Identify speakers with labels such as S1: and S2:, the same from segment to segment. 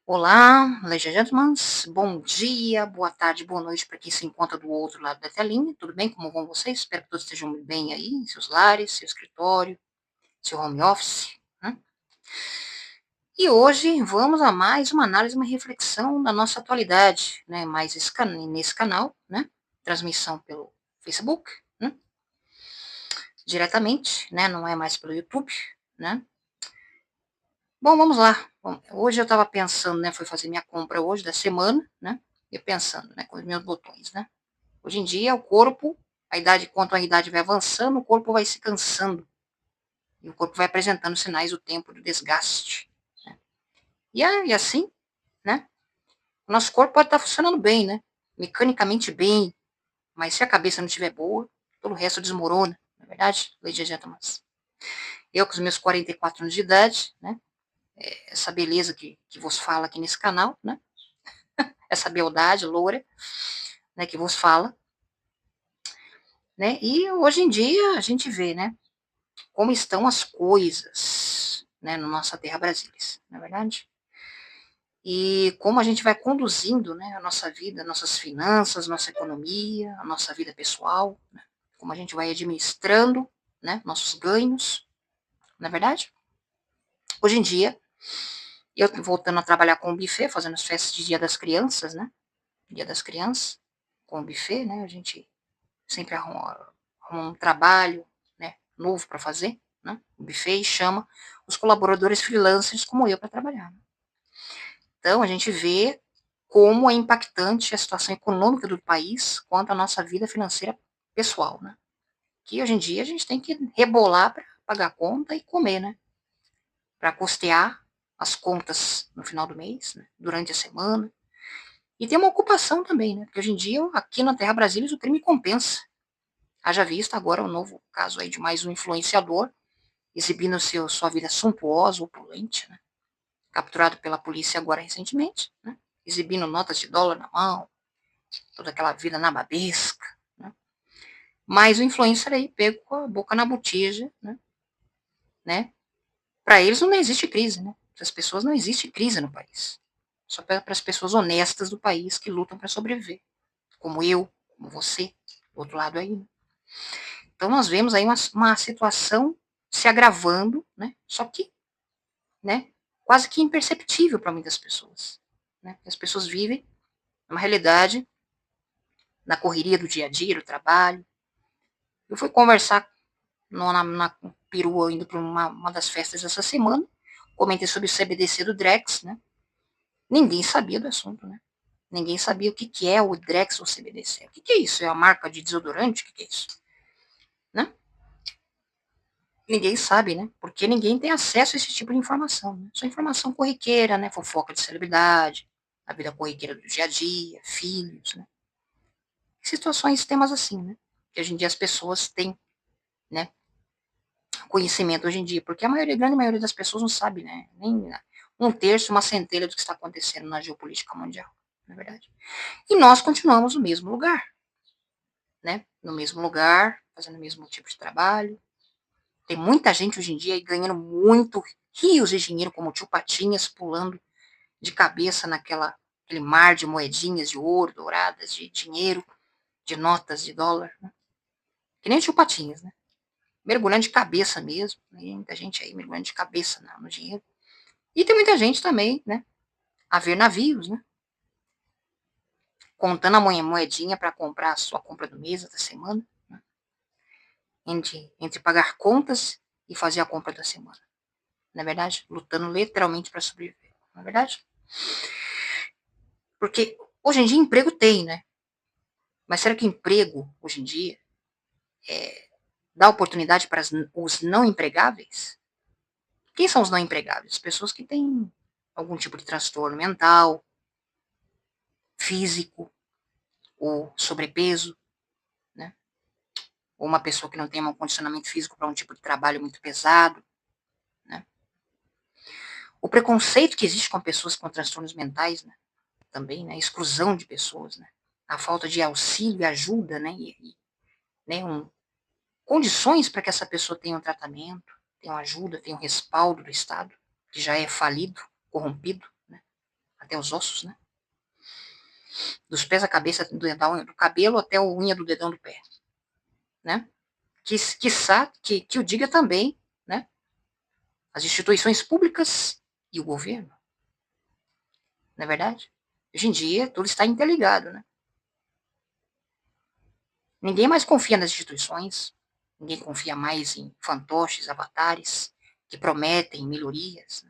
S1: Olá, ladies and gentlemen, bom dia, boa tarde, boa noite para quem se encontra do outro lado da telinha. Tudo bem? Como vão vocês? Espero que todos estejam bem aí, em seus lares, seu escritório, seu home office, né? E hoje vamos a mais uma análise, uma reflexão da nossa atualidade, né? Mais nesse canal, né? Transmissão pelo Facebook, né? Diretamente, né? Não é mais pelo YouTube, né? Bom, vamos lá. Bom, hoje eu estava pensando, né? Fui fazer minha compra hoje da semana, né? E pensando, né? Com os meus botões, né? Hoje em dia, o corpo, quanto a idade vai avançando, o corpo vai se cansando. E o corpo vai apresentando sinais do tempo do desgaste. Né? E assim, né? O nosso corpo pode estar funcionando bem, né? Mecanicamente bem, mas se a cabeça não estiver boa, todo o resto desmorona. Não é verdade, ladies and gentlemen? Eu, com os meus 44 anos de idade, né? Essa beleza que vos fala aqui nesse canal, né? Essa beldade loura, né? Que vos fala, né? E hoje em dia a gente vê, né? Como estão as coisas, né, na nossa terra brasileira, não é verdade? E como a gente vai conduzindo, né, a nossa vida, nossas finanças, nossa economia, a nossa vida pessoal, né, como a gente vai administrando, né, nossos ganhos, não é verdade? Hoje em dia, eu voltando a trabalhar com o buffet, fazendo as festas de Dia das Crianças, né, Dia das Crianças, com o buffet, né, a gente sempre arruma um trabalho, né, novo para fazer, né, o buffet, e chama os colaboradores freelancers como eu para trabalhar. Então, a gente vê como é impactante a situação econômica do país quanto à nossa vida financeira pessoal, né? Que hoje em dia a gente tem que rebolar para pagar a conta e comer, né? Para custear as contas no final do mês, né? Durante a semana. E tem uma ocupação também, né? Porque hoje em dia, aqui na Terra Brasilis, o crime compensa. Haja vista agora o novo caso aí de mais um influenciador exibindo sua vida suntuosa, opulente, né? Capturado pela polícia agora recentemente, né? Exibindo notas de dólar na mão, toda aquela vida nababesca, né? Mas o influencer aí pego com a boca na botija, né? Para eles não existe crise, né? Para as pessoas não existe crise no país. Só para as pessoas honestas do país que lutam para sobreviver. Como eu, como você, do outro lado aí. Né? Então nós vemos aí uma situação se agravando, né? Só que, né? Quase que imperceptível para muitas pessoas. Né? As pessoas vivem uma realidade na correria do dia a dia, do trabalho. Eu fui conversar na perua, indo para uma das festas essa semana, comentei sobre o CBDC do Drex, né? Ninguém sabia do assunto, né? Ninguém sabia o que é o Drex ou CBDC. O que é isso? É a marca de desodorante? O que é isso? Né? Ninguém sabe, né? Porque ninguém tem acesso a esse tipo de informação. Né? Só informação corriqueira, né? Fofoca de celebridade, a vida corriqueira do dia a dia, filhos, né? Situações, temas assim, né? Que hoje em dia as pessoas têm, né? Conhecimento hoje em dia, porque a grande maioria das pessoas não sabe, né? Nem um terço, uma centelha do que está acontecendo na geopolítica mundial, na é verdade. E nós continuamos no mesmo lugar, né? No mesmo lugar, fazendo o mesmo tipo de trabalho. Tem muita gente hoje em dia ganhando muito, rios de dinheiro, como o tio Patinhas, pulando de cabeça aquele mar de moedinhas de ouro, douradas, de dinheiro, de notas de dólar, né? Que nem o tio Patinhas, né? Mergulhando de cabeça mesmo, né? Muita gente aí mergulhando de cabeça no dinheiro. E tem muita gente também, né? A ver navios, né? Contando a moedinha para comprar a sua compra do mês, da semana. Né? Entre pagar contas e fazer a compra da semana. Não é verdade? Lutando literalmente para sobreviver. Não é verdade? Porque hoje em dia emprego tem, né? Mas será que emprego, hoje em dia, dá oportunidade para os não empregáveis? Quem são os não empregáveis? As pessoas que têm algum tipo de transtorno mental, físico, ou sobrepeso, né? Ou uma pessoa que não tem um condicionamento físico para um tipo de trabalho muito pesado, né? O preconceito que existe com pessoas com transtornos mentais, né? Também, né? A exclusão de pessoas, né? A falta de auxílio e ajuda, né? Né? Condições para que essa pessoa tenha um tratamento, tenha uma ajuda, tenha um respaldo do Estado, que já é falido, corrompido, né? até os ossos, né? Dos pés à cabeça, do cabelo até a unha do dedão do pé, né? Que o diga também, né? As instituições públicas e o governo, não é verdade? Hoje em dia, tudo está interligado, né? Ninguém mais confia nas instituições, ninguém confia mais em fantoches, avatares, que prometem melhorias,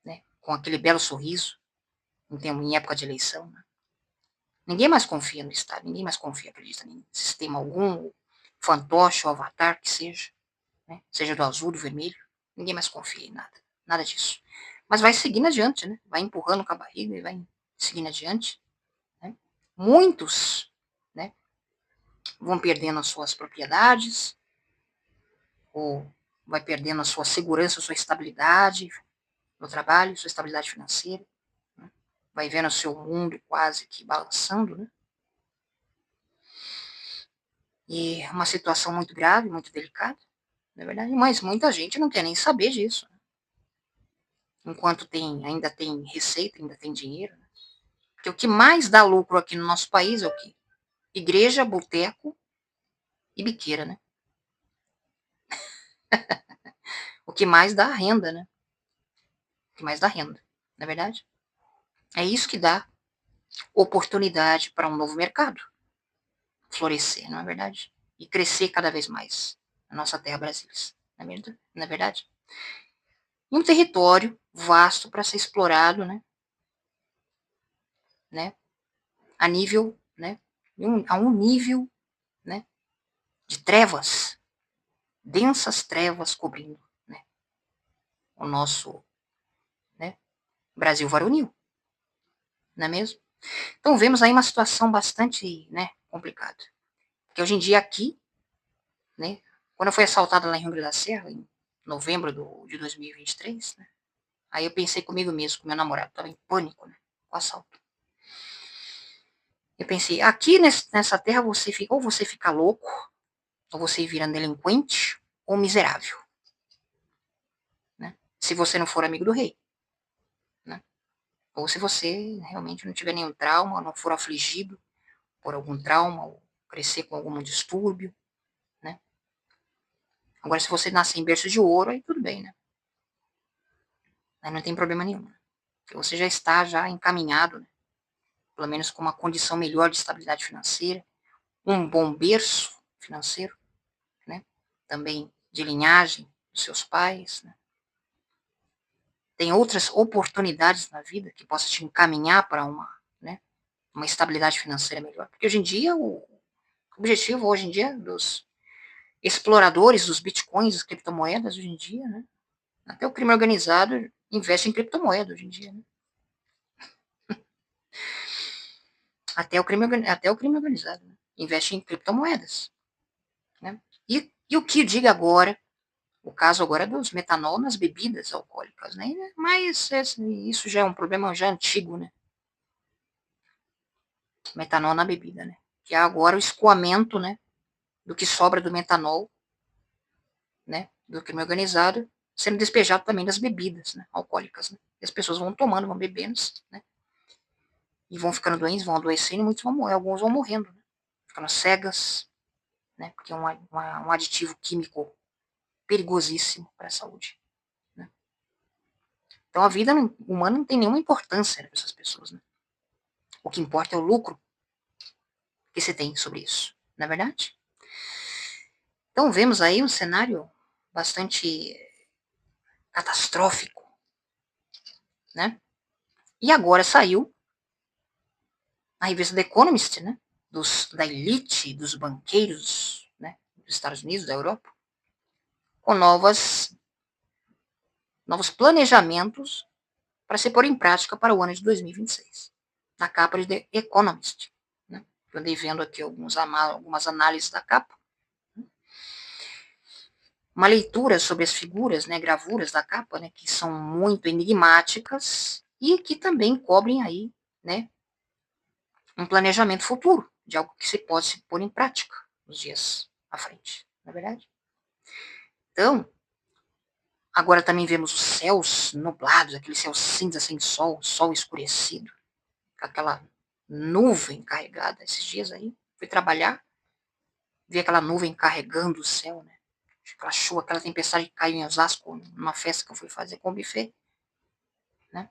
S1: né? Com aquele belo sorriso, em época de eleição, né? Ninguém mais confia no Estado, ninguém mais confia, acredita em sistema algum, fantoche ou avatar que seja, né? Seja do azul, do vermelho, ninguém mais confia em nada, nada disso. Mas vai seguindo adiante, né? Vai empurrando com a barriga e vai seguindo adiante, né? Muitos, né? Vão perdendo as suas propriedades, ou vai perdendo a sua segurança, a sua estabilidade no trabalho, sua estabilidade financeira, né? Vai vendo o seu mundo quase que balançando, né? E uma situação muito grave, muito delicada, não é verdade? Mas muita gente não quer nem saber disso, né? Enquanto ainda tem receita, ainda tem dinheiro, né? Porque o que mais dá lucro aqui no nosso país é o quê? Igreja, boteco e biqueira, né? O que mais dá renda, né? O que mais dá renda, não é verdade? É isso que dá oportunidade para um novo mercado florescer, não é verdade? E crescer cada vez mais na nossa terra brasileira, não é verdade? E um território vasto para ser explorado, né? A nível, né? A um nível, né? De trevas, densas trevas cobrindo, né? O nosso, né? Brasil varonil, não é mesmo? Então vemos aí uma situação bastante, né? Complicada. Porque hoje em dia aqui, né? Quando eu fui assaltada lá em Rio Grande da Serra, em novembro de 2023, né? Aí eu pensei comigo mesmo, com meu namorado, estava em pânico, né? Com o assalto. Eu pensei, aqui nessa terra ou você fica louco, ou você vira delinquente, ou miserável, né? Se você não for amigo do rei, né? Ou se você realmente não tiver nenhum trauma, não for afligido por algum trauma, ou crescer com algum distúrbio, né? Agora, se você nascer em berço de ouro, aí tudo bem, né? Aí não tem problema nenhum, né? Porque você já está já encaminhado, né? Pelo menos com uma condição melhor de estabilidade financeira, um bom berço financeiro, né? Também de linhagem dos seus pais, né? Tem outras oportunidades na vida que possa te encaminhar para né, uma estabilidade financeira melhor. Porque hoje em dia, o objetivo hoje em dia dos exploradores dos bitcoins, das criptomoedas hoje em dia, né? Até o crime organizado investe em criptomoeda hoje em dia, né? Até o crime organizado, né? Investe em criptomoedas, né? E o que diga agora, o caso agora é dos metanol nas bebidas alcoólicas, né? Mas isso já é um problema já antigo, né? Metanol na bebida, né? Que é agora o escoamento, né? Do que sobra do metanol, né? Do crime organizado, sendo despejado também das bebidas, né? Alcoólicas, né? E as pessoas vão tomando, vão bebendo, né? E vão ficando doentes, vão adoecendo, e muitos vão morrer, alguns vão morrendo, né? Ficando cegas, né? Porque é um aditivo químico perigosíssimo para a saúde, né? Então a vida humana não tem nenhuma importância, né, para essas pessoas, né? O que importa é o lucro que você tem sobre isso, não é verdade? Então vemos aí um cenário bastante catastrófico, né? E agora saiu a revista The Economist, né? Da elite, dos banqueiros, né? Dos Estados Unidos, da Europa, com novos planejamentos para se pôr em prática para o ano de 2026. Na capa de The Economist, né? Eu andei vendo aqui algumas análises da capa. Uma leitura sobre as figuras, né, gravuras da capa, né, que são muito enigmáticas e que também cobrem aí, né, um planejamento futuro de algo que se pode se pôr em prática nos dias à frente, não é verdade? Então, Agora também vemos os céus nublados, aquele céu cinza sem sol, sol escurecido, com aquela nuvem carregada. Esses dias aí, fui trabalhar, vi aquela nuvem carregando o céu, né? Aquela chuva, aquela tempestade que caiu em Osasco, numa festa que eu fui fazer com o buffet, né?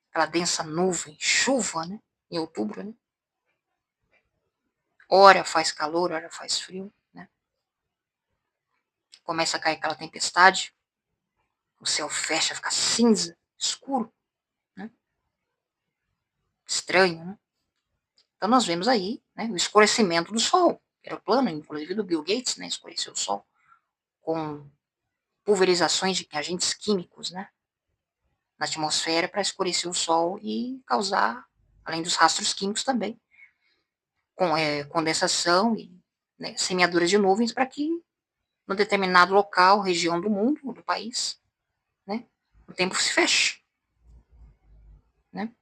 S1: Aquela densa nuvem, chuva, né? Em outubro, né? Ora faz calor, ora faz frio, né? Começa a cair aquela tempestade, o céu fecha, fica cinza, escuro, né? Estranho, né? Então nós vemos aí, né, o escurecimento do Sol. Era o plano, inclusive, do Bill Gates, né, escurecer o Sol com pulverizações de agentes químicos, né, na atmosfera para escurecer o Sol e causar, além dos rastros químicos também, condensação e, né, semeaduras de nuvens para que, num determinado local, região do mundo, do país, né, o tempo se feche. Né?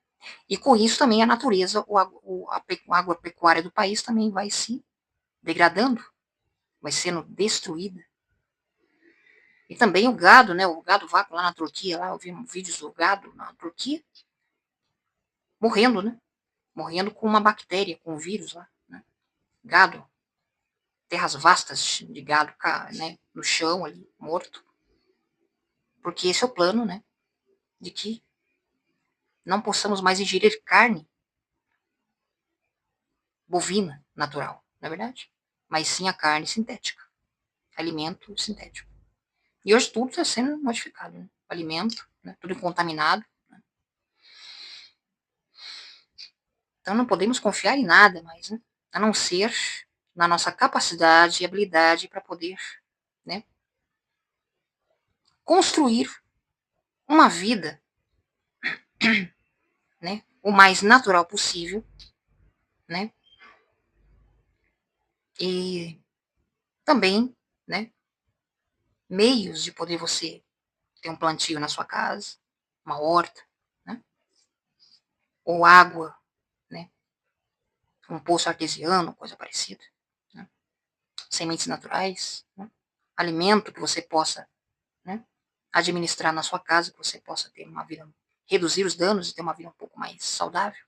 S1: E com isso também a natureza, a agropecuária do país também vai se degradando, vai sendo destruída. E também o gado, né? O gado vaca lá na Turquia, lá eu vi vídeos do gado na Turquia, morrendo, né? Morrendo com uma bactéria, com um vírus lá, né? Gado, terras vastas de gado, né? No chão ali, morto. Porque esse é o plano, né? De que não possamos mais ingerir carne bovina natural, não é verdade? Mas sim a carne sintética, alimento sintético. E hoje tudo está sendo modificado, né? Alimento, né? Tudo contaminado. Né? Então não podemos confiar em nada mais, né? A não ser na nossa capacidade e habilidade para poder, né, construir uma vida, né, o mais natural possível, né, e também, né, meios de poder você ter um plantio na sua casa, uma horta, né, ou água, né, um poço artesiano, coisa parecida, né, sementes naturais, né, alimento que você possa, né, administrar na sua casa, que você possa ter uma vida, reduzir os danos e ter uma vida um pouco mais saudável,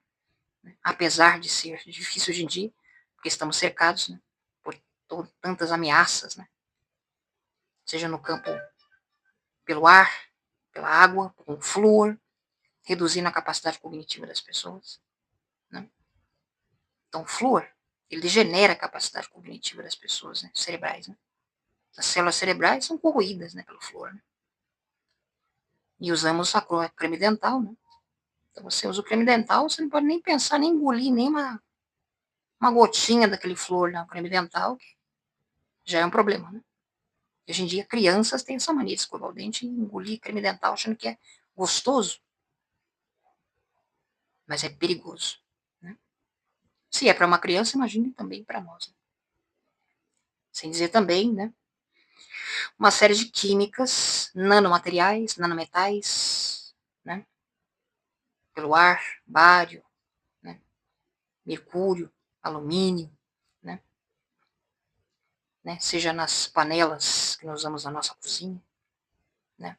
S1: né? Apesar de ser difícil hoje em dia, porque estamos cercados, né, por tantas ameaças, né, seja no campo pelo ar, pela água, com o flúor, reduzindo a capacidade cognitiva das pessoas. Né? Então, o flúor, ele degenera a capacidade cognitiva das pessoas, né, cerebrais. Né? As células cerebrais são corroídas, né, pelo flúor. Né? E usamos a creme dental, né? Então, você usa o creme dental, você não pode nem pensar, nem engolir, nem uma gotinha daquele flúor no creme dental, que já é um problema, né? Hoje em dia, crianças têm essa mania de escovar o dente e engolir creme dental achando que é gostoso, mas é perigoso. Né? Se é para uma criança, imagine também para nós. Né? Sem dizer também, né, uma série de químicas, nanomateriais, nanometais, né, pelo ar, bário, né, mercúrio, alumínio, né, seja nas panelas que nós usamos na nossa cozinha, né,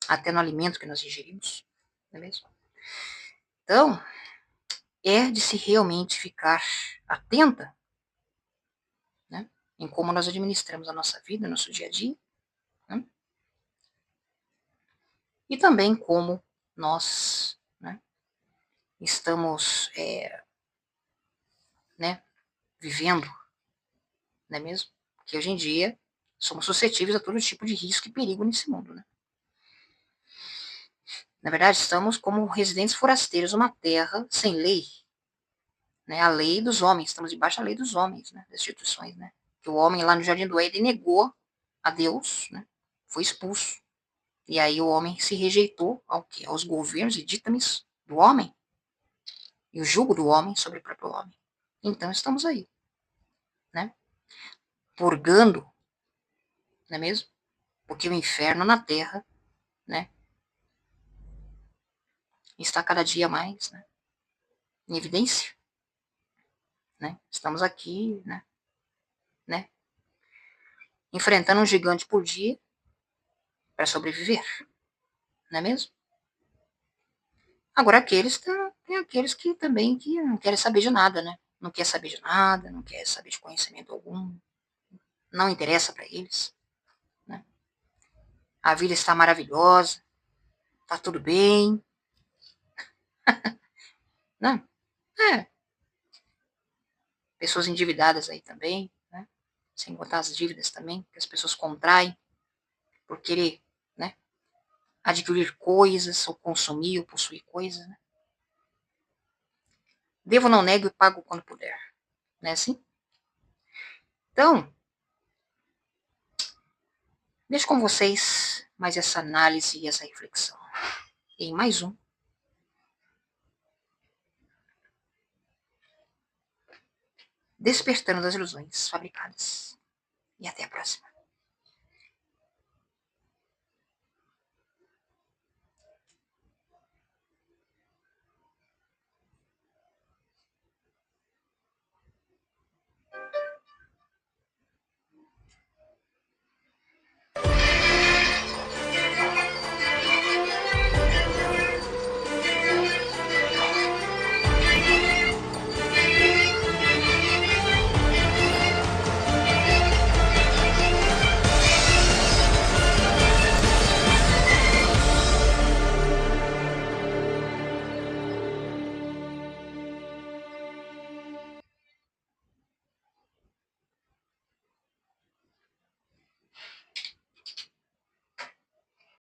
S1: até no alimento que nós ingerimos, não é mesmo? Então, é de se realmente ficar atenta, né, em como nós administramos a nossa vida, nosso dia a dia, né, e também como nós, né, estamos, né, vivendo, não é mesmo? Porque hoje em dia somos suscetíveis a todo tipo de risco e perigo nesse mundo, né? Na verdade, estamos como residentes forasteiros numa terra sem lei, né? A lei dos homens, estamos debaixo da lei dos homens, né? Das instituições, né? Que o homem lá no Jardim do Éden negou a Deus, né? Foi expulso. E aí o homem se rejeitou ao quê? Aos governos e ditames do homem e o jugo do homem sobre o próprio homem. Então estamos aí, né? Purgando, não é mesmo? Porque o inferno na terra, né, está cada dia mais, né, em evidência. Né? Estamos aqui, né, enfrentando um gigante por dia para sobreviver, não é mesmo? Agora, tem aqueles que também que não querem saber de nada, né? Não quer saber de nada, não quer saber de conhecimento algum, não interessa para eles, né? A vida está maravilhosa, tá tudo bem, né? É, pessoas endividadas aí também, né? Sem contar as dívidas também, que as pessoas contraem por querer, né? Adquirir coisas, ou consumir, ou possuir coisas, né? Devo, não nego e pago quando puder, não é assim? Então, deixo com vocês mais essa análise e essa reflexão. Em mais um Despertando das Ilusões Fabricadas. E até a próxima.